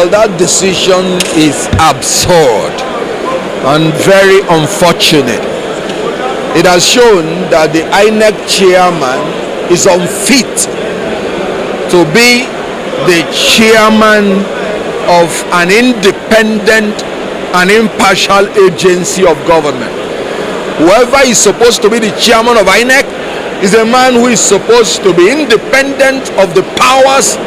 Well, that decision is absurd and very unfortunate. It has shown that the INEC chairman is unfit to be the chairman of an independent and impartial agency of government. Whoever is supposed to be the chairman of INEC is a man who is supposed to be independent of the powers.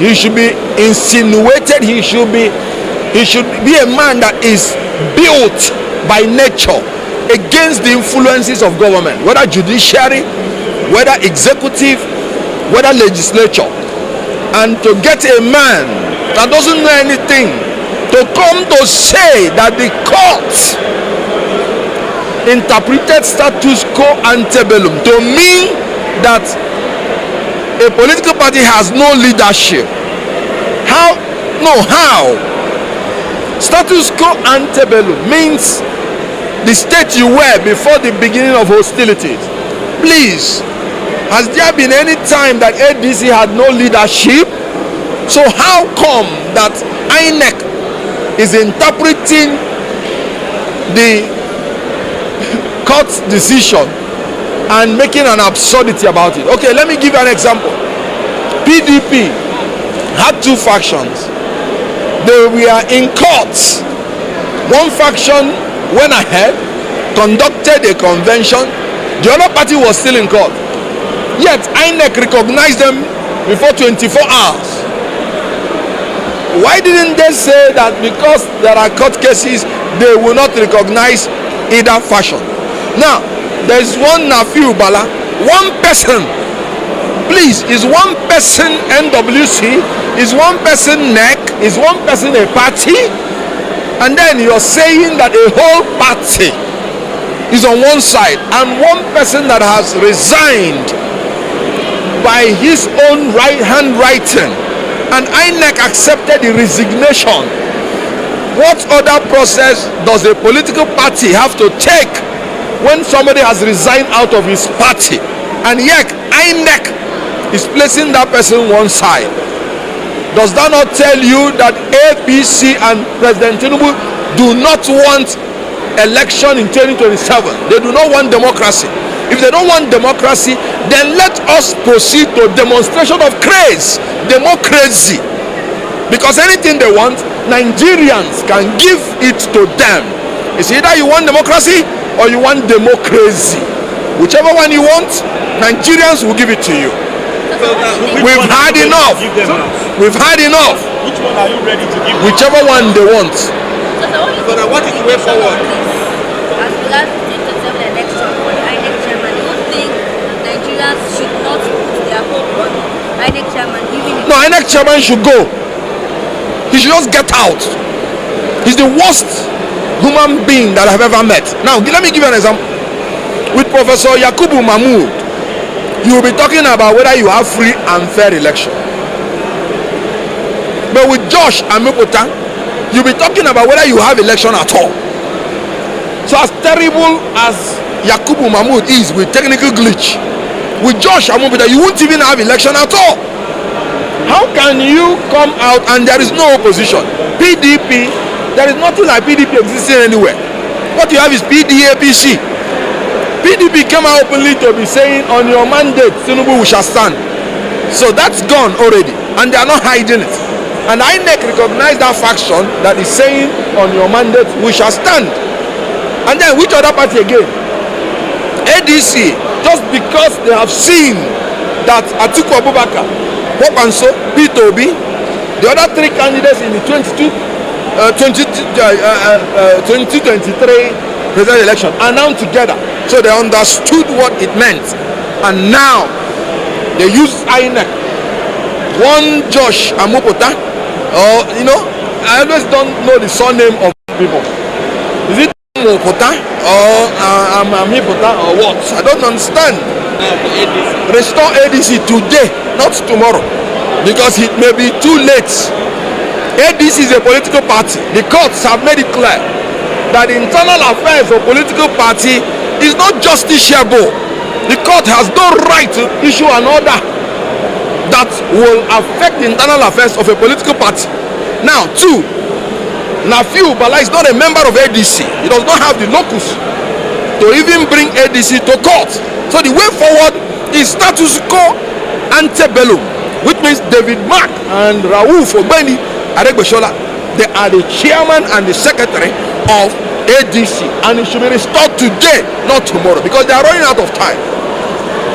He should be insinuated. He should be a man that is built by nature against the influences of government, whether judiciary, whether executive, whether legislature. And to get a man that doesn't know anything to come to say that the court interpreted status quo antebellum to mean that a political party has no leadership. How? Status quo antebellum means the state you were before the beginning of hostilities. Please, has there been any time that ADC had no leadership? So how come that INEC is interpreting the court's decision and making an absurdity about it? Okay, let me give you an example. PDP had two factions. They were in courts. One faction went ahead, conducted a convention. The other party was still in court. Yet INEC recognized them before 24 hours. Why didn't they say that because there are court cases, they will not recognize either faction? Now, there is one Nafiu Bala, one person. Please, is one person NWC? Is one person NEC? Is one person a party? And then you're saying that a whole party is on one side and one person that has resigned by his own handwriting, and INEC accepted the resignation. What other process does a political party have to take when somebody has resigned out of his party, and yet INEC is placing that person one side? Does that not tell you that APC and President Tinubu do not want election in 2027? They do not want democracy. If they don't want democracy, then let us proceed to demonstration of craze, democracy. Because anything they want, Nigerians can give it to them. It's either you want democracy or you want democracy. Whichever one you want, Nigerians will give it to you. We've had enough. We've had enough. Which one are you ready to give? Whichever one they want. So what is the way forward? As regards the 2027 election for the INEC chairman, do you think Nigerians should not put their hope on INEC chairman giving it? No, INEC chairman should go. He should just get out. He's the worst human being that I've ever met. Now, let me give you an example. With Professor Yakubu Mahmood, you will be talking about whether you have free and fair election. But with Josh Amupitan, you'll be talking about whether you have election at all. So as terrible as Yakubu Mahmood is with technical glitch, with Josh Amupitan, you won't even have election at all. How can you come out and there is no opposition? PDP, there is nothing like PDP existing anywhere. What you have is PDAPC. PDP came out openly to be saying, on your mandate, Tinubu, we shall stand. So that's gone already, and they are not hiding it. And INEC recognized that faction that is saying, on your mandate, we shall stand. And then which other party again? ADC, just because they have seen that Atiku Abubakar, Wapanso, Peter Obi, the other three candidates in the 2023 presidential election are now together. So they understood what it meant, and now they use INEC. One Josh Amupitan, I always don't know the surname of people. Is it Amupitan or Amupitan or what? I don't understand. Restore ADC today, not tomorrow, because it may be too late. ADC is a political party. The courts have made it clear that the internal affairs of political party is not justiciable. The court has no right to issue an order that will affect the internal affairs of a political party. Now, two, Nafiu Bala is not a member of ADC. He does not have the locus to even bring ADC to court. So the way forward is status quo ante bellum, which means David Mark and Raouf Ogbeni Aregbesola, they are the chairman and the secretary of ADC, and it should be restored today, not tomorrow, because they are running out of time.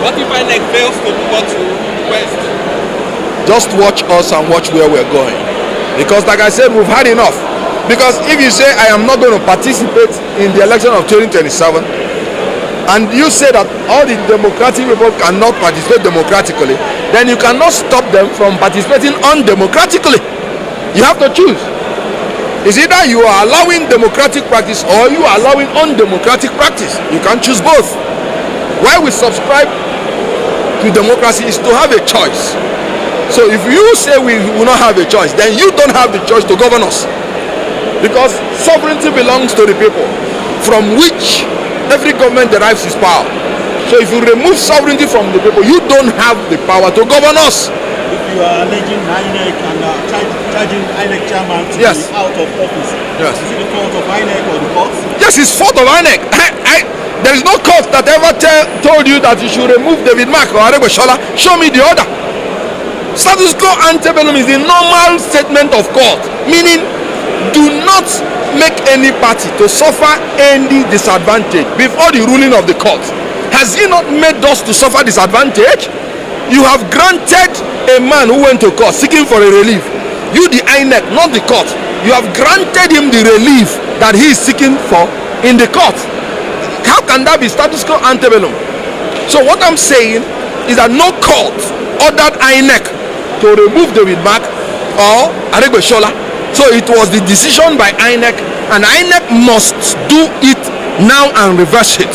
What if INEC fails to do what you request? Just watch us and watch where we're going, because like I said, we've had enough. Because if you say I am not going to participate in the election of 2027, and you say that all the democratic people cannot participate democratically, then you cannot stop them from participating undemocratically. You have to choose. It's either you are allowing democratic practice or you are allowing undemocratic practice. You can't choose both. Why we subscribe to democracy is to have a choice. So if you say we will not have a choice, then you don't have the choice to govern us. Because sovereignty belongs to the people, from which every government derives its power. So if you remove sovereignty from the people, you don't have the power to govern us. If you are alleging INEC and charging INEC chairman to Yes. be out of office, Yes. is it the fault of INEC or the courts? Yes, it's fault of INEC. There is no court that ever told you that you should remove David Mark or Aregbesola. Show me the order. Status quo ante bellum is the normal statement of court, meaning do not make any party to suffer any disadvantage before the ruling of the court. Has he not made us to suffer disadvantage? You have granted a man who went to court seeking for a relief. You, the INEC, not the court, you have granted him the relief that he is seeking for in the court. How can that be status quo ante bellum? So what I'm saying is that no court ordered INEC to remove David Mark or Aregbesola. So it was the decision by INEC, and INEC must do it now and reverse it.